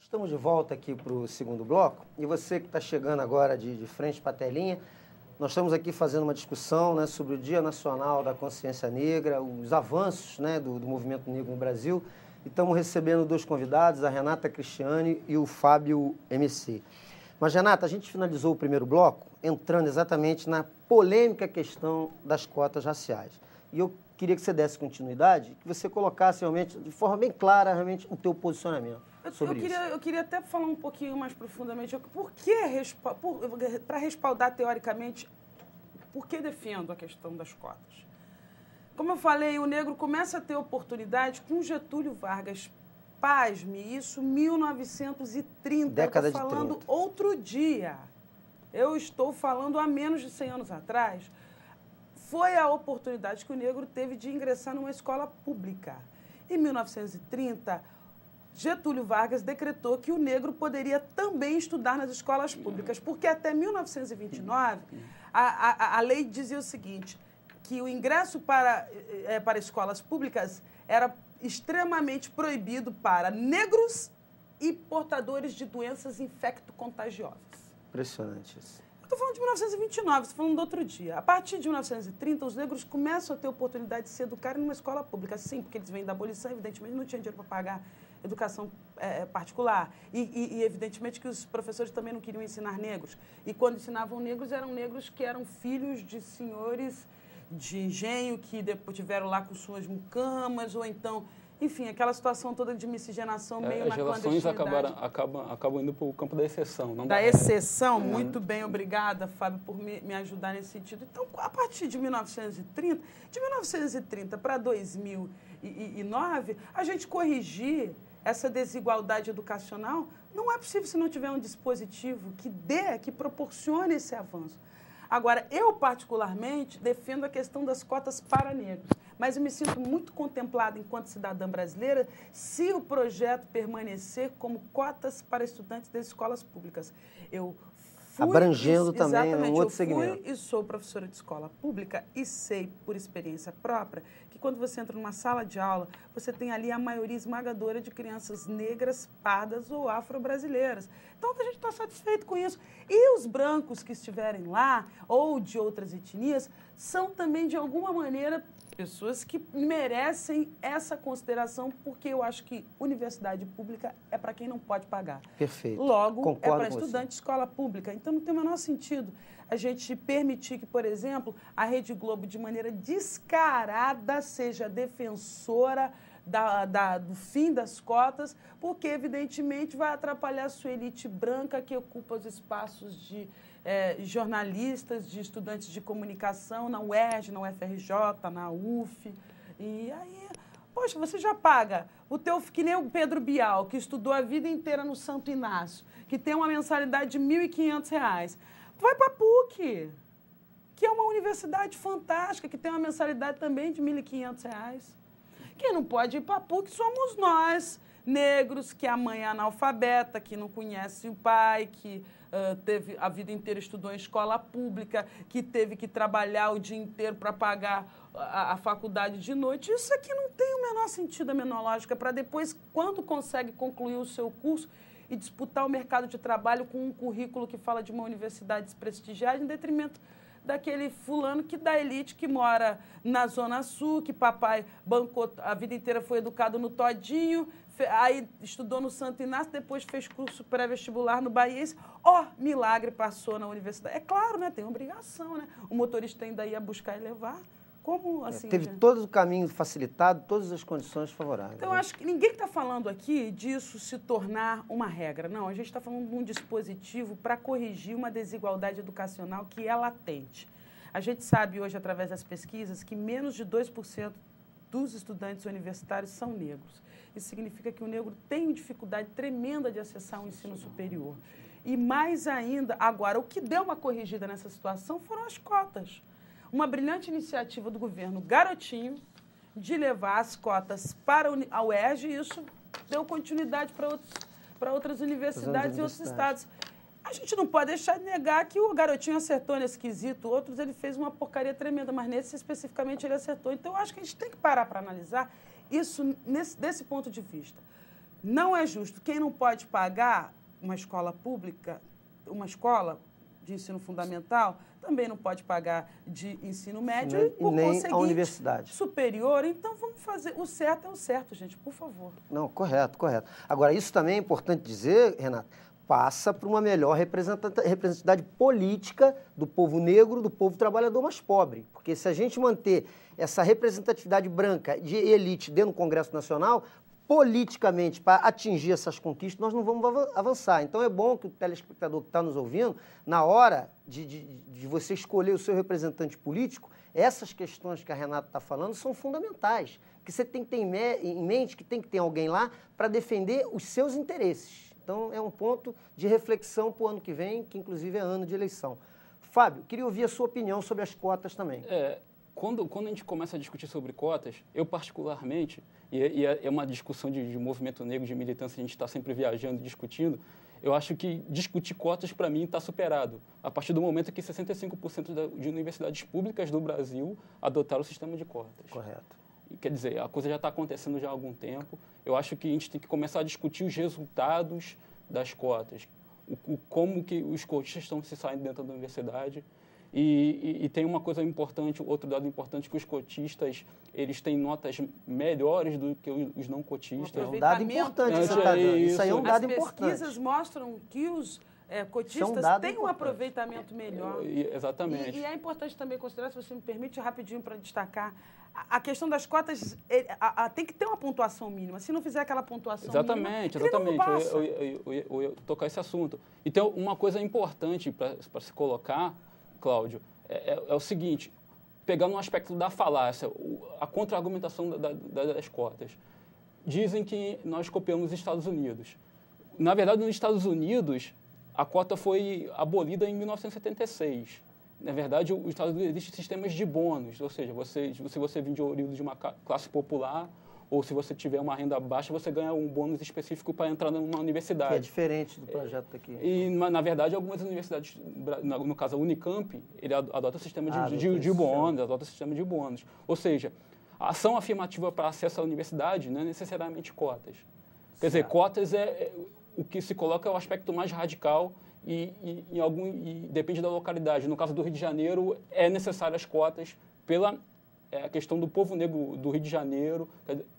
Estamos de volta aqui para o segundo bloco. E você que está chegando agora de frente para a telinha, nós estamos aqui fazendo uma discussão, né, sobre o Dia Nacional da Consciência Negra, os avanços, né, do movimento negro no Brasil. E estamos recebendo dois convidados, a Renata Cristiani e o Fábio MC. Mas, Renata, a gente finalizou o primeiro bloco entrando exatamente na polêmica questão das cotas raciais. E eu queria que você desse continuidade, que você colocasse realmente, de forma bem clara, realmente, o teu posicionamento sobre isso. Eu queria até falar um pouquinho mais profundamente. Para respaldar teoricamente, por que defendo a questão das cotas? Como eu falei, o negro começa a ter oportunidade com Getúlio Vargas. Pasme, isso 1930. Década eu estou falando de 30. outro dia. Eu estou falando há menos de 100 anos atrás. Foi a oportunidade que o negro teve de ingressar numa escola pública. Em 1930, Getúlio Vargas decretou que o negro poderia também estudar nas escolas públicas, porque até 1929, a lei dizia o seguinte, que o ingresso para escolas públicas era extremamente proibido para negros e portadores de doenças infecto-contagiosas. Impressionante isso. Eu estou falando de 1929, estou falando do outro dia. A partir de 1930, os negros começam a ter oportunidade de se educar numa escola pública. Sim, porque eles vêm da abolição, evidentemente não tinham dinheiro para pagar educação particular. E, evidentemente, que os professores também não queriam ensinar negros. E, quando ensinavam negros, eram negros que eram filhos de senhores de engenho, que depois tiveram lá com suas mucamas, ou então... Enfim, aquela situação toda de miscigenação meio na clandestinidade. As relações acabam indo para o campo da exceção. Não da exceção, muito bem, obrigada, Fábio, por me ajudar nesse sentido. Então, a partir de 1930 para 2009, a gente corrigir essa desigualdade educacional não é possível se não tiver um dispositivo que proporcione esse avanço. Agora, eu particularmente defendo a questão das cotas para negros, mas eu me sinto muito contemplada enquanto cidadã brasileira se o projeto permanecer como cotas para estudantes das escolas públicas. Eu fui, abrangendo também um outro segmento. Eu fui e sou professora de escola pública e sei, por experiência própria, que quando você entra numa sala de aula, você tem ali a maioria esmagadora de crianças negras, pardas ou afro-brasileiras. Então, a gente está satisfeito com isso. E os brancos que estiverem lá, ou de outras etnias, são também, de alguma maneira, pessoas que merecem essa consideração, porque eu acho que universidade pública é para quem não pode pagar. Perfeito. Logo, concordo é para estudante de escola pública. Então, não tem o menor sentido a gente permitir que, por exemplo, a Rede Globo, de maneira descarada, seja defensora do fim das cotas, porque, evidentemente, vai atrapalhar a sua elite branca que ocupa os espaços de jornalistas, de estudantes de comunicação na UERJ, na UFRJ, na UF. E aí, poxa, você já paga que nem o Pedro Bial, que estudou a vida inteira no Santo Inácio, que tem uma mensalidade de R$ 1.500. Vai para a PUC, que é uma universidade fantástica, que tem uma mensalidade também de R$ 1.500. Quem não pode ir para a PUC somos nós, negros, que a mãe é analfabeta, que não conhece o pai, que teve a vida inteira estudou em escola pública, que teve que trabalhar o dia inteiro para pagar a faculdade de noite. Isso aqui não tem o menor sentido, a menor lógica, para depois, quando consegue concluir o seu curso e disputar o mercado de trabalho com um currículo que fala de uma universidade desprestigiada, em detrimento daquele fulano da elite que mora na Zona Sul, que papai bancou a vida inteira, foi educado no Todinho, aí estudou no Santo Inácio, depois fez curso pré-vestibular no Bahiense. Milagre, passou na universidade. É claro, né? Tem obrigação, né? O motorista ainda ia buscar e levar. Como assim? Teve todo o caminho facilitado, todas as condições favoráveis. Então, eu acho que ninguém está falando aqui disso se tornar uma regra. Não, a gente está falando de um dispositivo para corrigir uma desigualdade educacional que é latente. A gente sabe hoje, através das pesquisas, que menos de 2% dos estudantes universitários são negros. Isso significa que o negro tem dificuldade tremenda de acessar o ensino superior. E mais ainda, agora, o que deu uma corrigida nessa situação foram as cotas. Uma brilhante iniciativa do governo Garotinho de levar as cotas para a UERJ, e isso deu continuidade para outras universidades e outros estados. A gente não pode deixar de negar que o Garotinho acertou nesse quesito, outros ele fez uma porcaria tremenda, mas nesse especificamente ele acertou. Então, eu acho que a gente tem que parar para analisar isso desse ponto de vista. Não é justo. Quem não pode pagar uma escola pública, uma escola de ensino fundamental, também não pode pagar de ensino médio e, por nem conseguinte, a universidade. Superior. Então, vamos fazer. O certo é o certo, gente, por favor. Não, correto, correto. Agora, isso também é importante dizer, Renata, passa por uma melhor representatividade política do povo negro, do povo trabalhador mais pobre. Porque se a gente manter essa representatividade branca de elite dentro do Congresso Nacional, politicamente, para atingir essas conquistas, nós não vamos avançar. Então é bom que o telespectador que está nos ouvindo, na hora de você escolher o seu representante político, essas questões que a Renata está falando são fundamentais. Porque você tem que ter em mente que tem que ter alguém lá para defender os seus interesses. Então é um ponto de reflexão para o ano que vem, que inclusive é ano de eleição. Fábio, queria ouvir a sua opinião sobre as cotas também. Quando a gente começa a discutir sobre cotas, eu particularmente, e é uma discussão de movimento negro, de militância, a gente está sempre viajando e discutindo, eu acho que discutir cotas, para mim, está superado. A partir do momento que 65% de universidades públicas do Brasil adotaram o sistema de cotas. Correto. Quer dizer, a coisa já está acontecendo já há algum tempo. Eu acho que a gente tem que começar a discutir os resultados das cotas, como que os cotistas estão se saindo dentro da universidade. E tem uma coisa importante, outro dado importante, que os cotistas, eles têm notas melhores do que os não cotistas. É um dado importante que você está dando. Isso aí é um dado importante. As pesquisas mostram que os cotistas têm um aproveitamento melhor. Exatamente. E é importante também considerar, se você me permite, rapidinho para destacar, a questão das cotas tem que ter uma pontuação mínima. Se não fizer aquela pontuação mínima, ele não passa. Eu ia tocar esse assunto. Então, uma coisa importante para se colocar, Cláudio, é o seguinte, pegando um aspecto da falácia, a contra-argumentação das cotas. Dizem que nós copiamos os Estados Unidos. Na verdade, nos Estados Unidos, a cota foi abolida em 1976. Na verdade, os Estados Unidos existem sistemas de bônus, ou seja, se você vem de oriundo de uma classe popular, ou se você tiver uma renda baixa, você ganha um bônus específico para entrar numa universidade. Que é diferente do projeto aqui. E, na verdade, algumas universidades, no caso a Unicamp, ele adota o sistema de bônus, adota o sistema de bônus. Ou seja, a ação afirmativa para acesso à universidade não é necessariamente cotas. Quer dizer, cotas o que se coloca é o aspecto mais radical e depende da localidade. No caso do Rio de Janeiro, é necessário as cotas pela a questão do povo negro do Rio de Janeiro,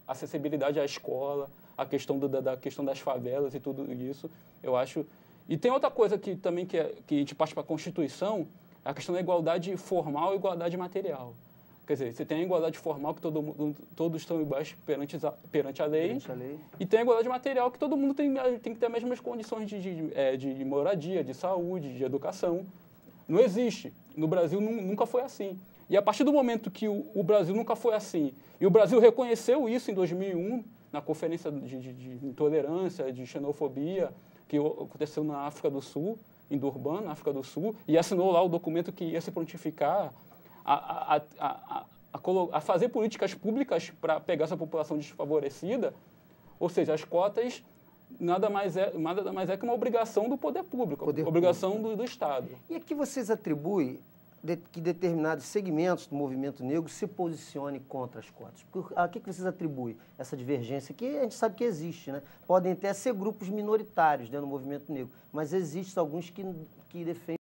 a acessibilidade à escola, a questão da questão das favelas e tudo isso, eu acho. E tem outra coisa que também que a gente parte para a Constituição, a questão da igualdade formal e igualdade material. Quer dizer, você tem a igualdade formal, que todos estão iguais perante a lei, e tem a igualdade material, que todo mundo tem que ter as mesmas condições de moradia, de saúde, de educação. Não existe. No Brasil nunca foi assim. E a partir do momento que o Brasil nunca foi assim, e o Brasil reconheceu isso em 2001, na Conferência de Intolerância, de Xenofobia, que aconteceu na África do Sul, em Durban, na África do Sul, e assinou lá o documento que ia se prontificar a fazer políticas públicas para pegar essa população desfavorecida, ou seja, as cotas nada mais é que uma obrigação do poder público, obrigação do Estado. E aqui vocês atribuem que determinados segmentos do movimento negro se posicionem contra as cotas. A que vocês atribuem essa divergência? Que a gente sabe que existe, né? Podem até ser grupos minoritários dentro do movimento negro, mas existem alguns que defendem